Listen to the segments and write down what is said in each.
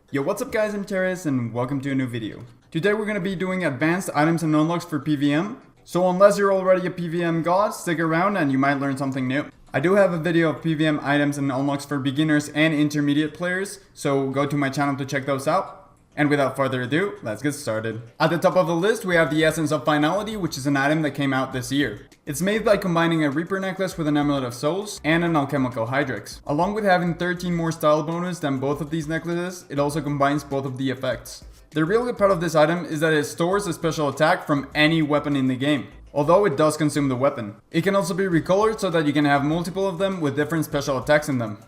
Yo, what's up guys, I'm Teres and welcome to a new video. Today we're going to be doing advanced items and unlocks for PvM. So unless you're already a PvM god, stick around and you might learn something new. I do have a video of PvM items and unlocks for beginners and intermediate players, so go to my channel to check those out. And without further ado, let's get started. At the top of the list we have the Essence of Finality, which is an item that came out this year. It's made by combining a Reaper necklace with an Amulet of Souls and an alchemical Hydrix. Along with having 13 more style bonus than both of these necklaces, it also combines both of the effects. The real good part of this item is that it stores a special attack from any weapon in the game, although it does consume the weapon. It can also be recolored so that you can have multiple of them with different special attacks in them.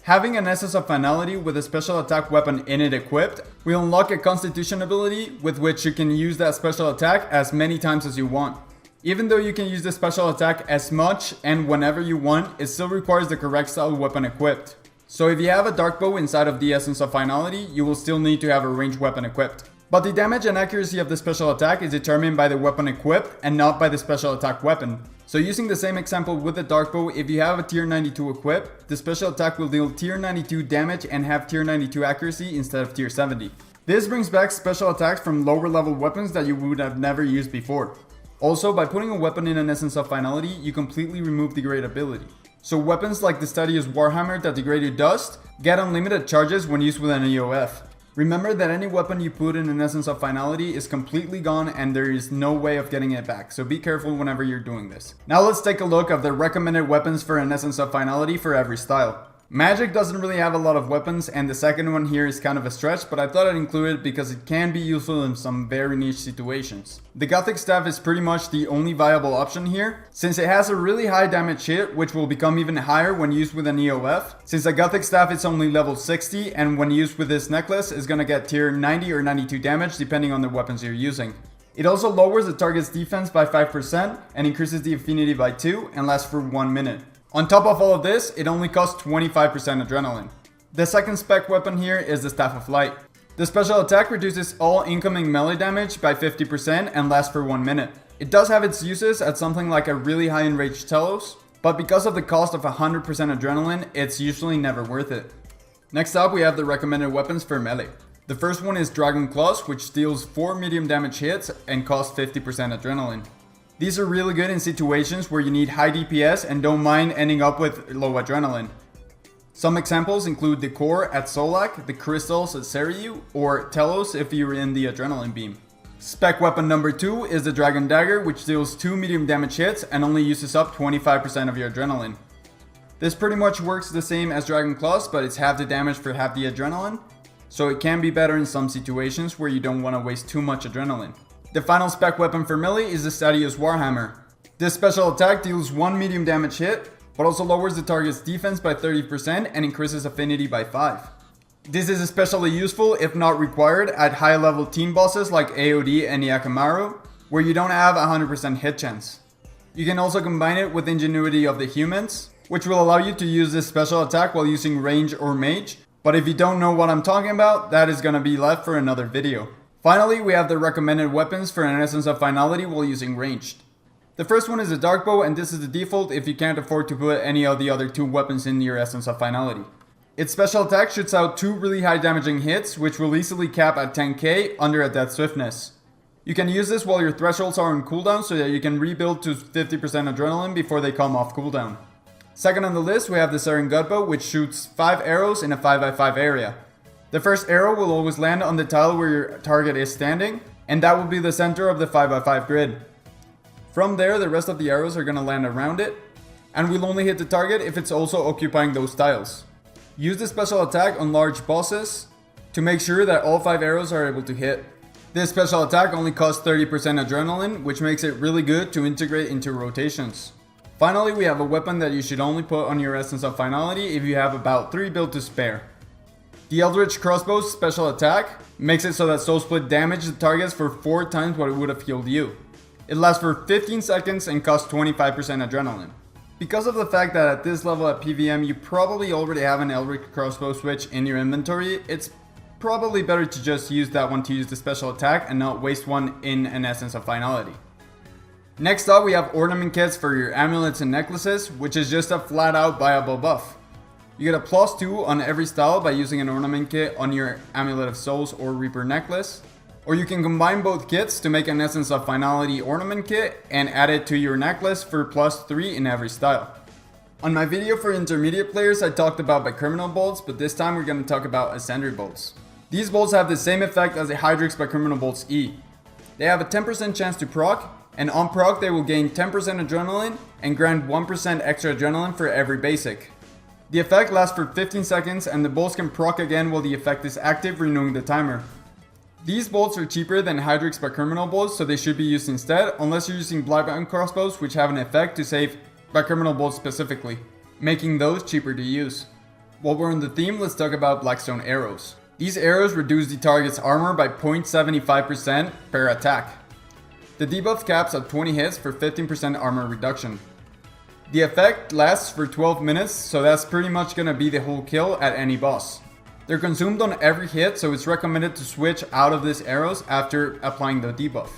Having an Essence of Finality with a special attack weapon in it equipped will unlock a Constitution ability with which you can use that special attack as many times as you want. Even though you can use the special attack as much and whenever you want, it still requires the correct style weapon equipped. So if you have a dark bow inside of the Essence of Finality, you will still need to have a ranged weapon equipped. But the damage and accuracy of the special attack is determined by the weapon equipped and not by the special attack weapon. So using the same example with the dark bow, if you have a tier 92 equipped, the special attack will deal tier 92 damage and have tier 92 accuracy instead of tier 70. This brings back special attacks from lower level weapons that you would have never used before. Also, by putting a weapon in an Essence of Finality, you completely remove degrade ability. So weapons like the STATIUS WARHAMMER that degrade you dust get unlimited charges when used with an EOF. Remember that any weapon you put in an Essence of Finality is completely gone and there is no way of getting it back, so be careful whenever you're doing this. Now let's take a look at the recommended weapons for an Essence of Finality for every style. Magic doesn't really have a lot of weapons and the second one here is kind of a stretch, but I thought I'd include it because it can be useful in some very niche situations. The Gothic Staff is pretty much the only viable option here, since it has a really high damage hit which will become even higher when used with an EOF, since the Gothic Staff is only level 60 and when used with this necklace is gonna get tier 90 or 92 damage depending on the weapons you're using. It also lowers the target's defense by 5% and increases the affinity by 2 and lasts for 1 minute. On top of all of this, it only costs 25% adrenaline. The second spec weapon here is the Staff of Light. The special attack reduces all incoming melee damage by 50% and lasts for 1 minute. It does have its uses at something like a really high enraged Telos, but because of the cost of 100% adrenaline, it's usually never worth it. Next up we have the recommended weapons for melee. The first one is Dragon Claws, which deals 4 medium damage hits and costs 50% adrenaline. These are really good in situations where you need high DPS and don't mind ending up with low adrenaline. Some examples include the Core at Solak, the Crystals at Seriu, or Telos if you're in the Adrenaline Beam. Spec weapon number 2 is the Dragon Dagger, which deals 2 medium damage hits and only uses up 25% of your adrenaline. This pretty much works the same as Dragon Claws, but it's half the damage for half the adrenaline, so it can be better in some situations where you don't want to waste too much adrenaline. The final spec weapon for melee is the STATIUS WARHAMMER. This special attack deals 1 medium damage hit, but also lowers the target's defense by 30% and increases affinity by 5. This is especially useful, if not required, at high level team bosses like AOD and Yakamaru, where you don't have a 100% hit chance. You can also combine it with Ingenuity of the Humans, which will allow you to use this special attack while using range or mage, but if you don't know what I'm talking about, that is gonna be left for another video. Finally, we have the recommended weapons for an Essence of Finality while using ranged. The first one is a dark bow, and this is the default if you can't afford to put any of the other 2 weapons in your Essence of Finality. Its special attack shoots out 2 really high damaging hits, which will easily cap at 10k under a Death Swiftness. You can use this while your thresholds are on cooldown so that you can rebuild to 50% adrenaline before they come off cooldown. Second on the list, we have the Saren Gutbow, which shoots 5 arrows in a 5x5 area. The first arrow will always land on the tile where your target is standing, and that will be the center of the 5x5 grid. From there, the rest of the arrows are going to land around it, and will only hit the target if it's also occupying those tiles. Use the special attack on large bosses to make sure that all 5 arrows are able to hit. This special attack only costs 30% adrenaline, which makes it really good to integrate into rotations. Finally, we have a weapon that you should only put on your Essence of Finality if you have about 3 build to spare. The Eldritch Crossbow's special attack makes it so that Soul Split damages the targets for 4 times what it would have healed you. It lasts for 15 seconds and costs 25% adrenaline. Because of the fact that at this level at PvM you probably already have an Eldritch Crossbow switch in your inventory, it's probably better to just use that one to use the special attack and not waste one in an Essence of Finality. Next up we have ornament kits for your amulets and necklaces, which is just a flat out buyable buff. You get a +2 on every style by using an ornament kit on your Amulet of Souls or Reaper necklace. Or you can combine both kits to make an Essence of Finality ornament kit and add it to your necklace for +3 in every style. On my video for intermediate players, I talked about bakriminel bolts, but this time we're going to talk about ASCENDRI bolts. These bolts have the same effect as the Hydrix bakriminel bolts E. They have a 10% chance to proc, and on proc they will gain 10% adrenaline and grant 1% extra adrenaline for every basic. The effect lasts for 15 seconds and the bolts can proc again while the effect is active, renewing the timer. These bolts are cheaper than Hydrix bakriminel bolts, so they should be used instead, unless you're using blackstone crossbows, which have an effect to save bakriminel bolts specifically, making those cheaper to use. While we're on the theme, let's talk about blackstone arrows. These arrows reduce the target's armor by 0.75% per attack. The debuff caps at 20 hits for 15% armor reduction. The effect lasts for 12 minutes, so that's pretty much gonna be the whole kill at any boss. They're consumed on every hit, so it's recommended to switch out of these arrows after applying the debuff.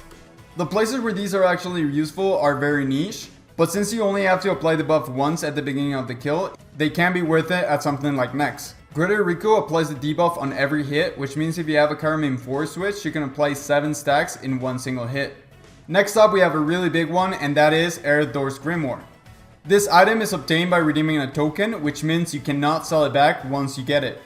The places where these are actually useful are very niche, but since you only have to apply the buff once at the beginning of the kill, they can be worth it at something like Nex. Greater Rico applies the debuff on every hit, which means if you have a Karamin 4 switch, you can apply 7 stacks in one single hit. Next up we have a really big one, and that is ERETHDOR'S Grimoire. This item is obtained by redeeming a token, which means you cannot sell it back once you get it.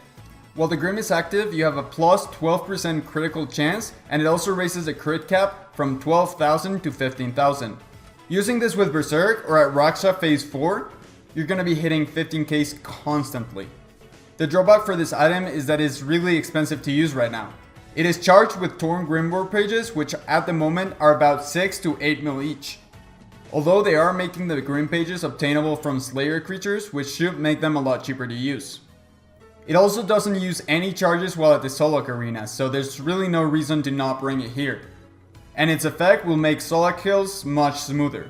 While the Grim is active, you have a plus 12% critical chance, and it also raises the crit cap from 12,000 to 15,000. Using this with Berserk or at Raksha phase 4, you're gonna be hitting 15Ks constantly. The drawback for this item is that it's really expensive to use right now. It is charged with torn Grimoire pages, which at the moment are about 6 to 8 mil each. Although they are making the Grim pages obtainable from Slayer creatures, which should make them a lot cheaper to use. It also doesn't use any charges while at the Solak arena, so there's really no reason to not bring it here. And its effect will make Solak kills much smoother.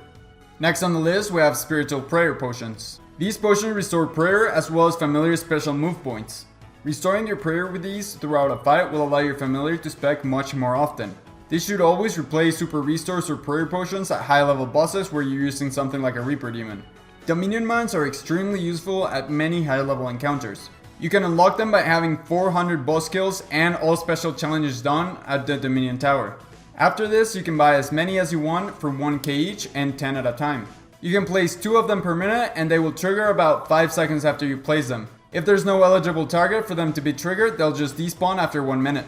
Next on the list we have Spiritual Prayer Potions. These potions restore prayer as well as familiar special move points. Restoring your prayer with these throughout a fight will allow your familiar to spec much more often. This should always replace super restores or prayer potions at high level bosses where you're using something like a Reaper Demon. Dominion Mines are extremely useful at many high level encounters. You can unlock them by having 400 boss kills and all special challenges done at the Dominion Tower. After this, you can buy as many as you want for 1k each and 10 at a time. You can place 2 of them per minute and they will trigger about 5 seconds after you place them. If there's no eligible target for them to be triggered, they'll just despawn after 1 minute.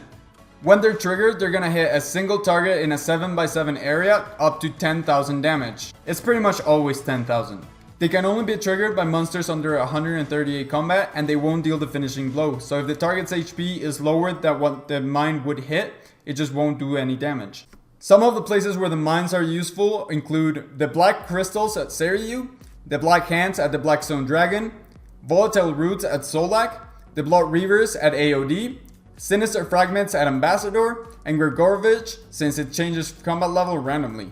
When they're triggered, they're gonna hit a single target in a 7x7 area up to 10,000 damage. It's pretty much always 10,000. They can only be triggered by monsters under 138 combat and they won't deal the finishing blow. So if the target's HP is lower than what the mine would hit, it just won't do any damage. Some of the places where the mines are useful include the Black Crystals at Seriu, the Black Hands at the Blackstone Dragon, Volatile Roots at Solak, the Blood Reavers at AOD, Sinister Fragments at Ambassador, and Gregorovich since it changes combat level randomly.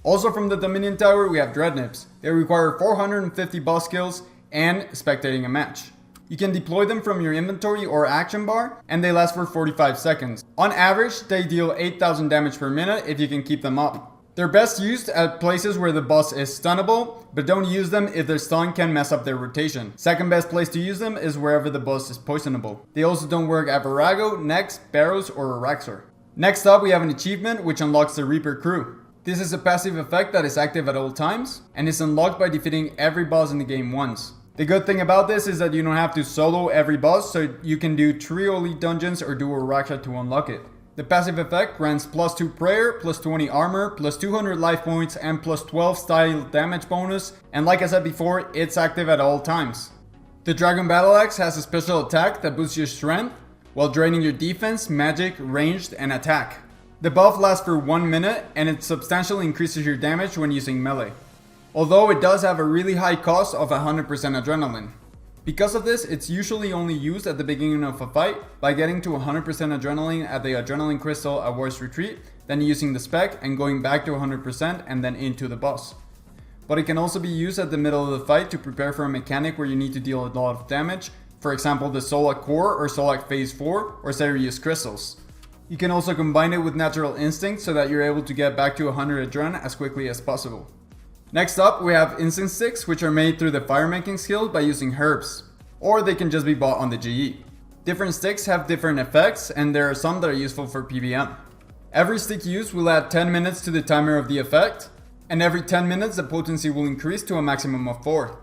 Also from the Dominion Tower we have DREADNIPS. They require 450 boss kills and spectating a match. You can deploy them from your inventory or action bar and they last for 45 seconds. On average they deal 8,000 damage per minute if you can keep them up. They're best used at places where the boss is stunnable, but don't use them if their stun can mess up their rotation. Second best place to use them is wherever the boss is poisonable. They also don't work at Virago, Nex, Barrows, or Araxor. Next up we have an achievement which unlocks the Reaper Crew. This is a passive effect that is active at all times, and is unlocked by defeating every boss in the game once. The good thing about this is that you don't have to solo every boss, so you can do trio elite dungeons or duo Raksha to unlock it. The passive effect grants plus 2 prayer, plus 20 armor, plus 200 life points, and plus 12 style damage bonus, and like I said before, it's active at all times. The Dragon BATTLEAXE has a special attack that boosts your strength, while draining your defense, magic, ranged, and attack. The buff lasts for 1 minute, and it substantially increases your damage when using melee. Although it does have a really high cost of 100% adrenaline. Because of this, it's usually only used at the beginning of a fight by getting to 100% adrenaline at the adrenaline crystal at War's Retreat, then using the spec and going back to 100% and then into the boss. But it can also be used at the middle of the fight to prepare for a mechanic where you need to deal a lot of damage, for example the Solak Core or Solak Phase 4 or Serious Crystals. You can also combine it with Natural Instinct so that you're able to get back to 100 adrenaline as quickly as possible. Next up we have incense sticks, which are made through the firemaking skill by using herbs. or they can just be bought on the GE. Different sticks have different effects, and there are some that are useful for PvM. Every stick used will add 10 minutes to the timer of the effect, and every 10 minutes the potency will increase to a maximum of 4.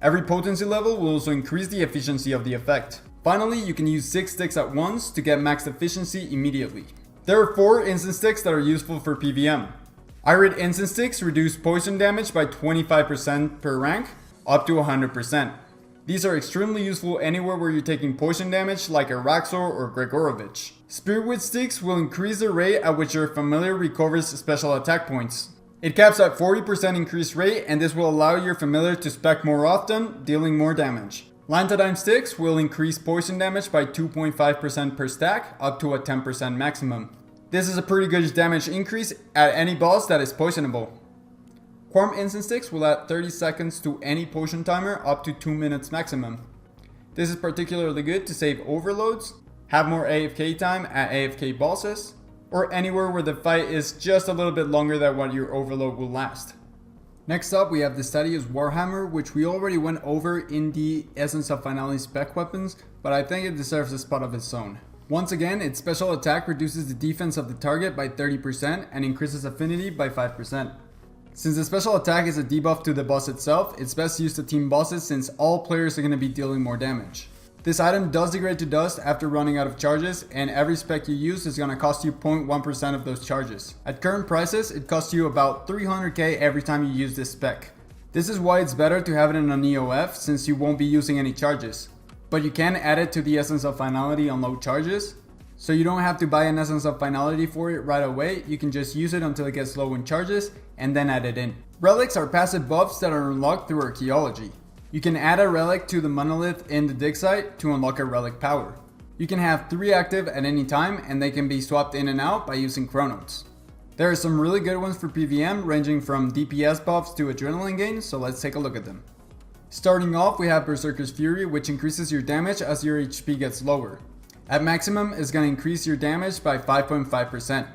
Every potency level will also increase the efficiency of the effect. Finally, you can use 6 sticks at once to get max efficiency immediately. There are 4 incense sticks that are useful for PvM. Irid incense sticks reduce poison damage by 25% per rank, up to 100%. These are extremely useful anywhere where you're taking poison damage like a Raxor or Gregorovich. Spiritwood sticks will increase the rate at which your familiar recovers special attack points. It caps at 40% increased rate, and this will allow your familiar to spec more often, dealing more damage. Lantadine sticks will increase poison damage by 2.5% per stack, up to a 10% maximum. This is a pretty good damage increase at any boss that is poisonable. Quarm incense sticks will add 30 seconds to any potion timer, up to 2 minutes maximum. This is particularly good to save overloads, have more AFK time at AFK bosses, or anywhere where the fight is just a little bit longer than what your overload will last. Next up, we have the STATIUS WARHAMMER, which we already went over in the Essence of Finality spec weapons, but I think it deserves a spot of its own. Once again, its special attack reduces the defense of the target by 30% and increases affinity by 5%. Since the special attack is a debuff to the boss itself, it's best used to team bosses since all players are going to be dealing more damage. This item does degrade to dust after running out of charges, and every spec you use is going to cost you 0.1% of those charges. At current prices, it costs you about 300k every time you use this spec. This is why it's better to have it in an EOF since you won't be using any charges. But you can add it to the Essence of Finality on low charges, so you don't have to buy an Essence of Finality for it right away. You can just use it until it gets low in charges and then add it in. Relics are passive buffs that are unlocked through archaeology. You can add a relic to the monolith in the dig site to unlock a relic power. You can have 3 active at any time, and they can be swapped in and out by using chronodes. There are some really good ones for PvM, ranging from DPS buffs to adrenaline gain, so let's take a look at them. Starting off, we have Berserker's Fury, which increases your damage as your HP gets lower. At maximum, it's going to increase your damage by 5.5%.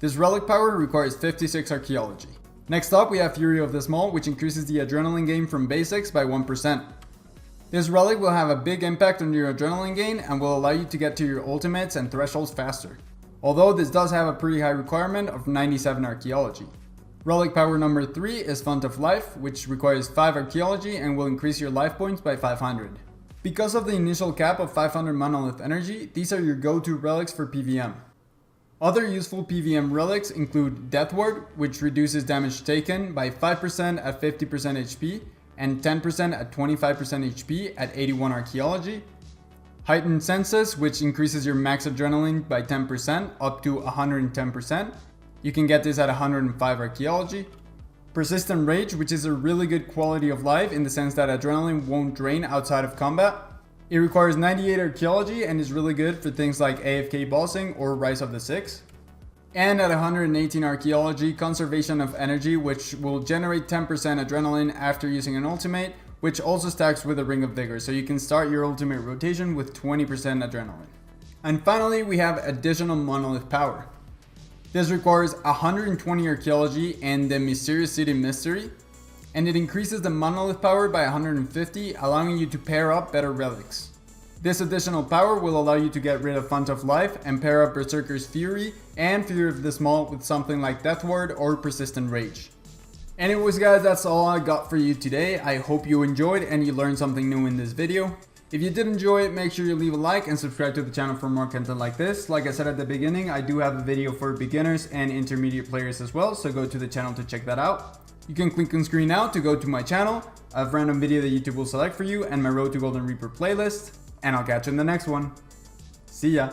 This relic power requires 56 archaeology. Next up, we have Fury of the Small, which increases the adrenaline gain from basics by 1%. This relic will have a big impact on your adrenaline gain and will allow you to get to your ultimates and thresholds faster. Although this does have a pretty high requirement of 97 archaeology. Relic power number 3 is Font of Life, which requires 5 archaeology and will increase your life points by 500. Because of the initial cap of 500 monolith energy, these are your go-to relics for PvM. Other useful PvM relics include Death Ward, which reduces damage taken by 5% at 50% HP and 10% at 25% HP at 81 archaeology. Heightened Senses, which increases your max adrenaline by 10% up to 110%. You can get this at 105 archaeology. Persistent Rage, which is a really good quality of life in the sense that adrenaline won't drain outside of combat. It requires 98 archaeology and is really good for things like AFK bossing or Rise of the Six. And at 118 archaeology, Conservation of Energy, which will generate 10% adrenaline after using an ultimate, which also stacks with a Ring of Vigor, so you can start your ultimate rotation with 20% adrenaline. And finally, we have additional monolith power. This requires 120 archaeology and the Mysterious City Mystery, and it increases the monolith power by 150, allowing you to pair up better relics. This additional power will allow you to get rid of Font of Life and pair up Berserker's Fury and Fury of the Small with something like Death Ward or Persistent Rage. Anyways guys, that's all I got for you today. I hope you enjoyed and you learned something new in this video. If you did enjoy it, make sure you leave a like and subscribe to the channel for more content like this. Like I said at the beginning, I do have a video for beginners and intermediate players as well, so go to the channel to check that out. You can click on screen now to go to my channel, a random video that YouTube will select for you, and my Road to Golden Reaper playlist, and I'll catch you in the next one. See ya!